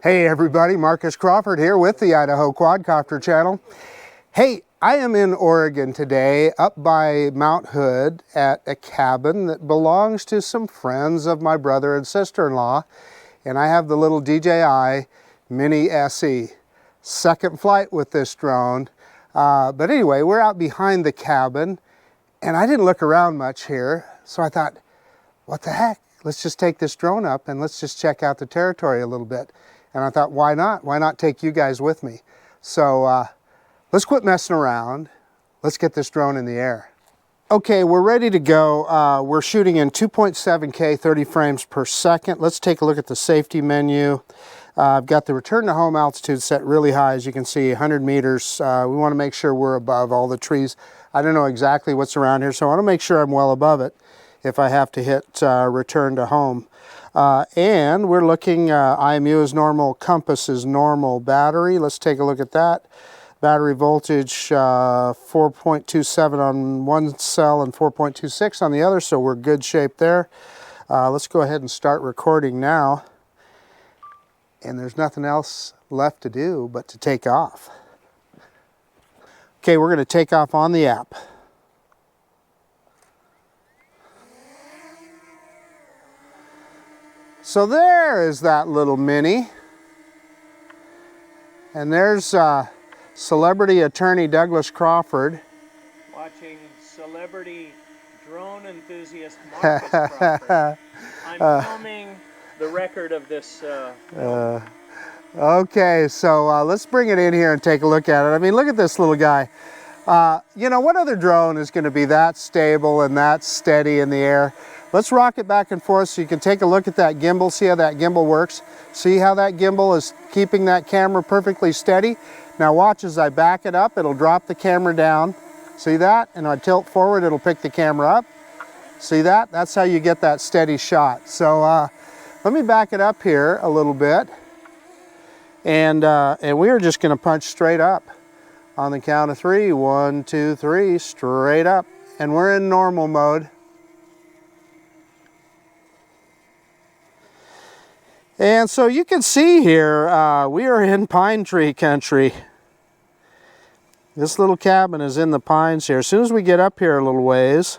Hey everybody, Marcus Crawford here with the Idaho Quadcopter channel. Hey, I am in Oregon today, up by Mount Hood at a cabin that belongs to some friends of my brother and sister-in-law, and I have the little DJI Mini SE. Second flight with this drone, but anyway, we're out behind the cabin, and I didn't look around much here, so I thought, what the heck? Let's just take this drone up and let's just check out the territory a little bit. And I thought, why not? Why not take you guys with me? So let's quit messing around. Let's get this drone in the air. Okay, we're ready to go. We're shooting in 2.7K, 30 frames per second. Let's take a look at the safety menu. I've got the return to home altitude set really high, as you can see, 100 meters. We want to make sure we're above all the trees. I don't know exactly what's around here, so I want to make sure I'm well above it if I have to hit return to home. And we're looking, IMU is normal, compass is normal, battery, let's take a look at that. Battery voltage 4.27 on one cell and 4.26 on the other, so we're good shape there. Let's go ahead and start recording now. And there's nothing else left to do but to take off. Okay, we're going to take off on the app. So there is that little Mini, and there's celebrity attorney Douglas Crawford. Watching celebrity drone enthusiast Marcus Crawford. I'm filming the record of this. Okay, so let's bring it in here and take a look at it. I mean, look at this little guy. You know, what other drone is going to be that stable and that steady in the air? Let's rock it back and forth so you can take a look at that gimbal, see how that gimbal works. See how that gimbal is keeping that camera perfectly steady? Now watch as I back it up, it'll drop the camera down. See that? And I tilt forward, it'll pick the camera up. See that? That's how you get that steady shot. So let me back it up here a little bit. And we are just gonna punch straight up. On the count of 3, 1, 2, 3, straight up. And we're in normal mode. And so you can see here, we are in pine tree country. This little cabin is in the pines here. As soon as we get up here a little ways,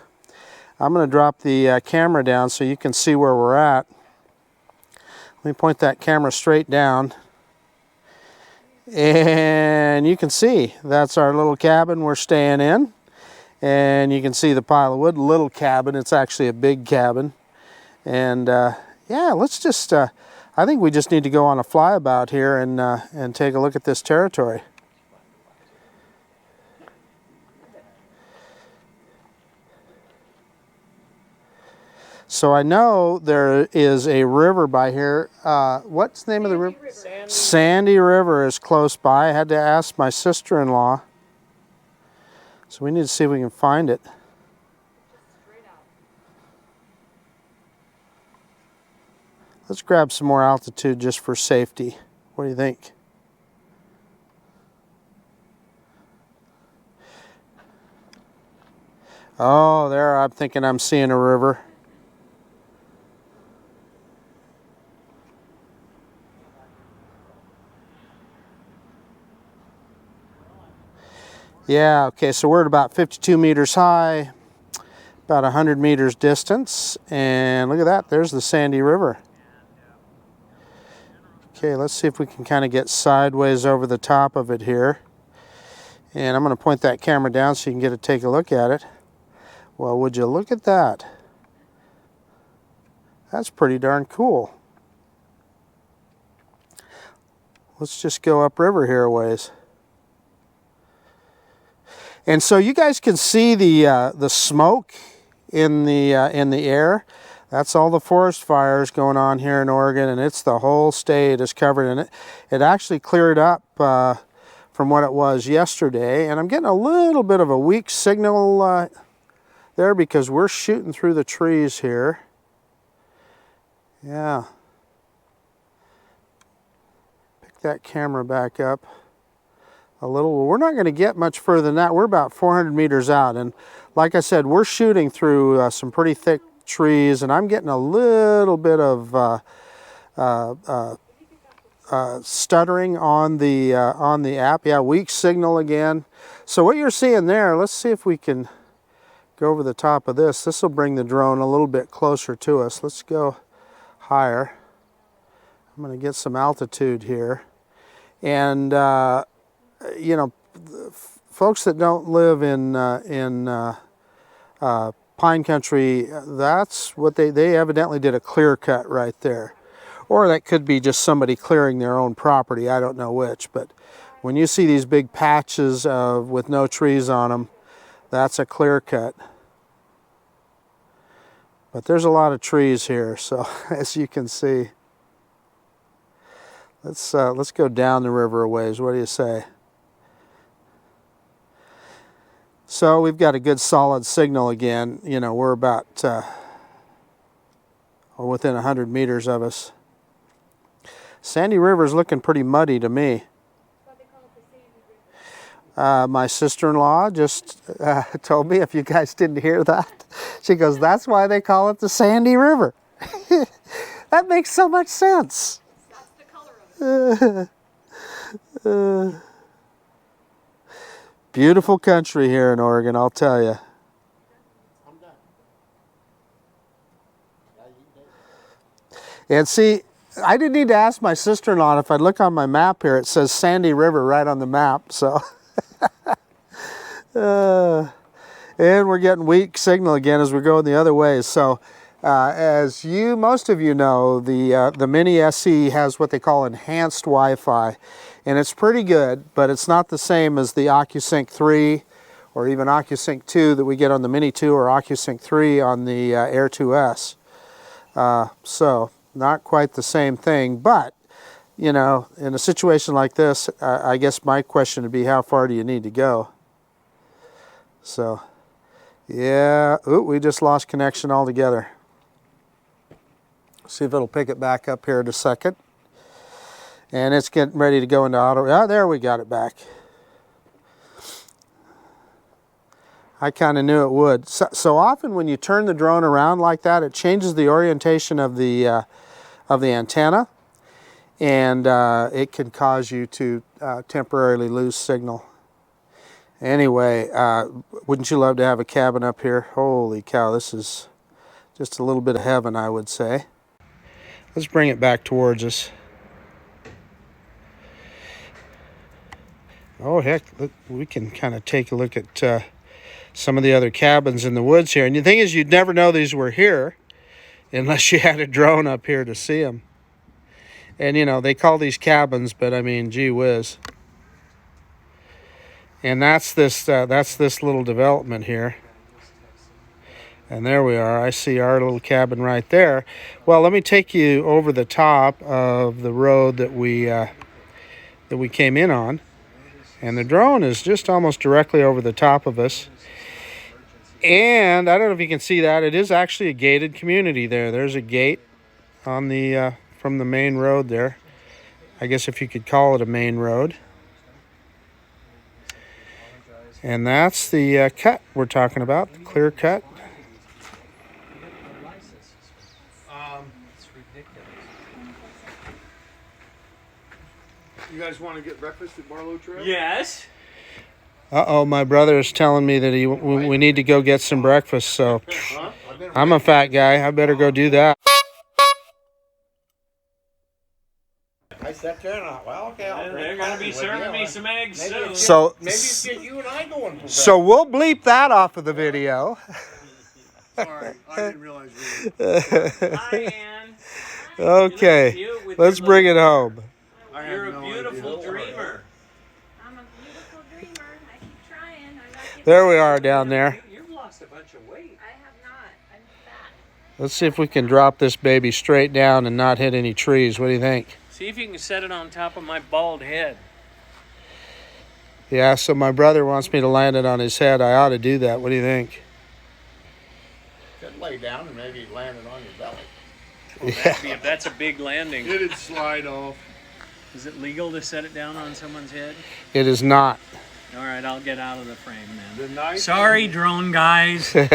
I'm going to drop the camera down so you can see where we're at. Let me point that camera straight down. And you can see, that's our little cabin we're staying in. And you can see the pile of wood, little cabin. It's actually a big cabin. And yeah, let's just... I think we just need to go on a flyabout here and take a look at this territory. So I know there is a river by here. What's the name of the river? Sandy River is close by. I had to ask my sister-in-law. So we need to see if we can find it. Let's grab some more altitude just for safety. What do you think? Oh, there, I'm thinking I'm seeing a river. Yeah, okay, so we're at about 52 meters high, about 100 meters distance, and look at that, there's the Sandy River. Okay, let's see if we can kind of get sideways over the top of it here. And I'm going to point that camera down so you can get to take a look at it. Well, would you look at that? That's pretty darn cool. Let's just go upriver here a ways. And so you guys can see the smoke in the air. That's all the forest fires going on here in Oregon, and it's the whole state is covered in it. It actually cleared up from what it was yesterday, and I'm getting a little bit of a weak signal there because we're shooting through the trees here. Yeah. Pick that camera back up a little. Well, we're not going to get much further than that. We're about 400 meters out, and like I said, we're shooting through some pretty thick trees, and I'm getting a little bit of stuttering on the app. Yeah, weak signal again. So what you're seeing there, let's see if we can go over the top of this. This will bring the drone a little bit closer to us. Let's go higher. I'm going to get some altitude here. And, you know, folks that don't live in pine country, that's what they evidently did a clear cut right there. Or that could be just somebody clearing their own property. I don't know which. But when you see these big patches with no trees on them, that's a clear cut. But there's a lot of trees here, so as you can see. Let's go down the river a ways. What do you say? So we've got a good solid signal again. You know, we're about within 100 meters of us. Sandy River's looking pretty muddy to me. My sister-in-law just told me, if you guys didn't hear that, she goes, that's why they call it the Sandy River. That makes so much sense. That's the color of it. Beautiful country here in Oregon, I'll tell you. And see, I didn't need to ask my sister-in-law. If I look on my map here, it says Sandy River right on the map. So, and we're getting weak signal again as we're going the other way. So, as most of you know, the Mini SE has what they call enhanced Wi-Fi, and it's pretty good, but it's not the same as the OcuSync 3 or even OcuSync 2 that we get on the Mini 2 or OcuSync 3 on the Air 2S. So, not quite the same thing, but, you know, in a situation like this, I guess my question would be, how far do you need to go? So, yeah, ooh, we just lost connection altogether. See if it'll pick it back up here in a second. And it's getting ready to go into auto. Ah, there, we got it back. I kind of knew it would. So often when you turn the drone around like that, it changes the orientation of the antenna, and it can cause you to temporarily lose signal. Anyway, wouldn't you love to have a cabin up here? Holy cow, this is just a little bit of heaven, I would say. Let's bring it back towards us. Oh heck, look, we can kind of take a look at some of the other cabins in the woods here. And the thing is, you'd never know these were here unless you had a drone up here to see them. And you know, they call these cabins, but I mean, gee whiz. And that's this little development here. And there we are. I see our little cabin right there. Well, let me take you over the top of the road that we came in on. And the drone is just almost directly over the top of us. And I don't know if you can see that. It is actually a gated community there. There's a gate on the from the main road there. I guess if you could call it a main road. And that's the cut we're talking about, the clear cut. You guys want to get breakfast at Barlow Trail? Yes. Uh-oh, my brother is telling me that we need to go get some breakfast, so I'm a fat guy. I better go do that. I sat there and I thought, well, okay, I'll They're going to be serving me some eggs soon. So, maybe get you and I going for so we'll bleep that off of the video. Sorry, I didn't realize you were. Hi, Ann. Okay, let's bring it home. You're a beautiful dreamer. I'm a beautiful dreamer. I keep trying. I'm not giving There we are down there. You've lost a bunch of weight. I have not. I'm fat. Let's see if we can drop this baby straight down and not hit any trees. What do you think? See if you can set it on top of my bald head. Yeah, so my brother wants me to land it on his head. I ought to do that. What do you think? Could lay down and maybe land it on your belly. Yeah. That's a big landing. It'd slide off. Is it legal to set it down on someone's head? It is not. All right, I'll get out of the frame then. The nice Sorry, drone guys. Did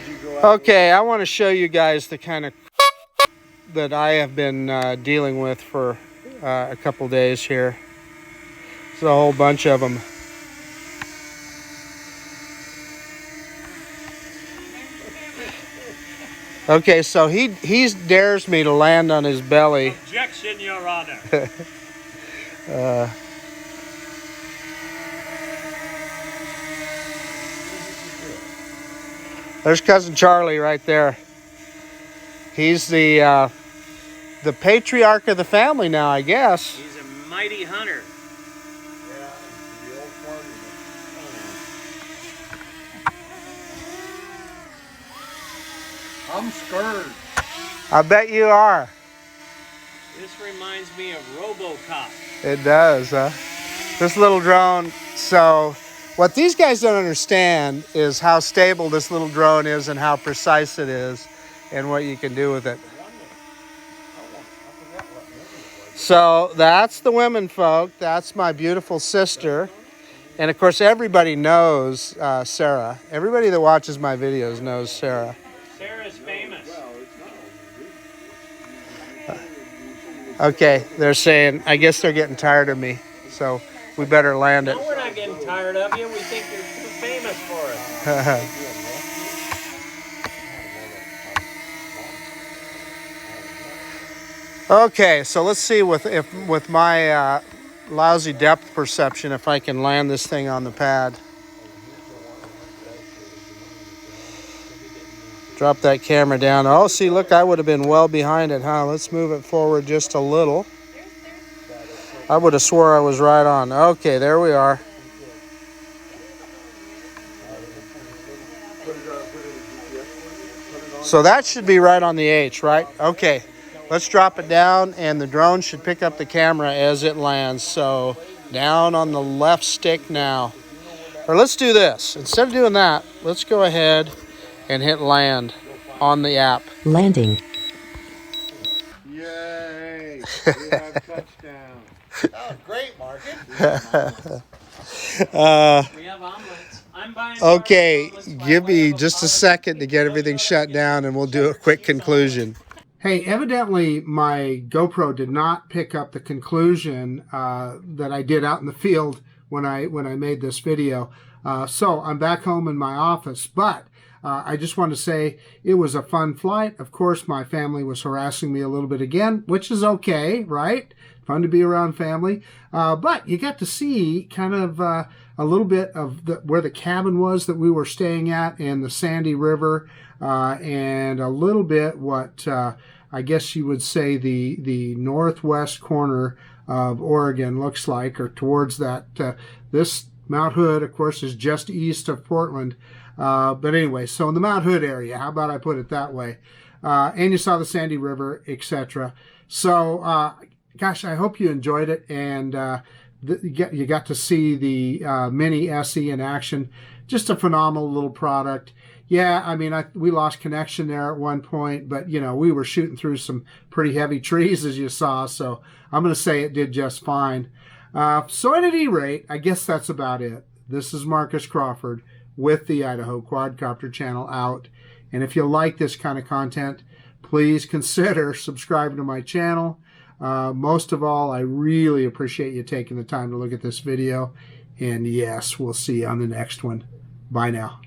you Okay, I want to show you guys the kind of that I have been dealing with for a couple days here. There's a whole bunch of them. Okay, so he dares me to land on his belly. Objection, Your Honor. There's cousin Charlie right there. He's the patriarch of the family now, I guess. He's a mighty hunter. Yeah, the old farmer. I'm scared. I bet you are. This reminds me of RoboCop. It does, huh? This little drone. So what these guys don't understand is how stable this little drone is and how precise it is and what you can do with it. So that's the women folk. That's my beautiful sister. And of course, everybody knows Sarah. Everybody that watches my videos knows Sarah. Sarah's famous. Okay, they're saying, I guess they're getting tired of me. So we better land it. No, we're not getting tired of you. We think you're too famous for us. Okay, so let's see with my lousy depth perception if I can land this thing on the pad. Drop that camera down. Oh, see, look, I would have been well behind it, huh? Let's move it forward just a little. I would have swore I was right on. Okay, there we are. So that should be right on the H, right? Okay. Let's drop it down, and the drone should pick up the camera as it lands. So down on the left stick now. Or let's do this. Instead of doing that, let's go ahead and hit land on the app. Landing. Yay! We have touchdown. That was great, Marcus. We have omelets. I'm buying Okay, omelets by give way me of just a apology. second to get everything shut down, and we'll do a quick conclusion. Hey, evidently my GoPro did not pick up the conclusion that I did out in the field when I made this video. So I'm back home in my office, but I just want to say it was a fun flight. Of course, my family was harassing me a little bit again, which is okay, right? Fun to be around family. But you got to see kind of a little bit of where the cabin was that we were staying at and the Sandy River, and a little bit what I guess you would say the northwest corner of Oregon looks like, or towards that. This Mount Hood, of course, is just east of Portland. But anyway, so in the Mount Hood area, how about I put it that way? And you saw the Sandy River, etc. So, gosh, I hope you enjoyed it, and you got to see the Mini SE in action. Just a phenomenal little product. Yeah, I mean, we lost connection there at one point, but, you know, we were shooting through some pretty heavy trees, as you saw, so I'm going to say it did just fine. So at any rate, I guess that's about it. This is Marcus Crawford with the Idaho Quadcopter channel out. And if you like this kind of content, please consider subscribing to my channel. Most of all, I really appreciate you taking the time to look at this video. And yes, we'll see you on the next one. Bye now.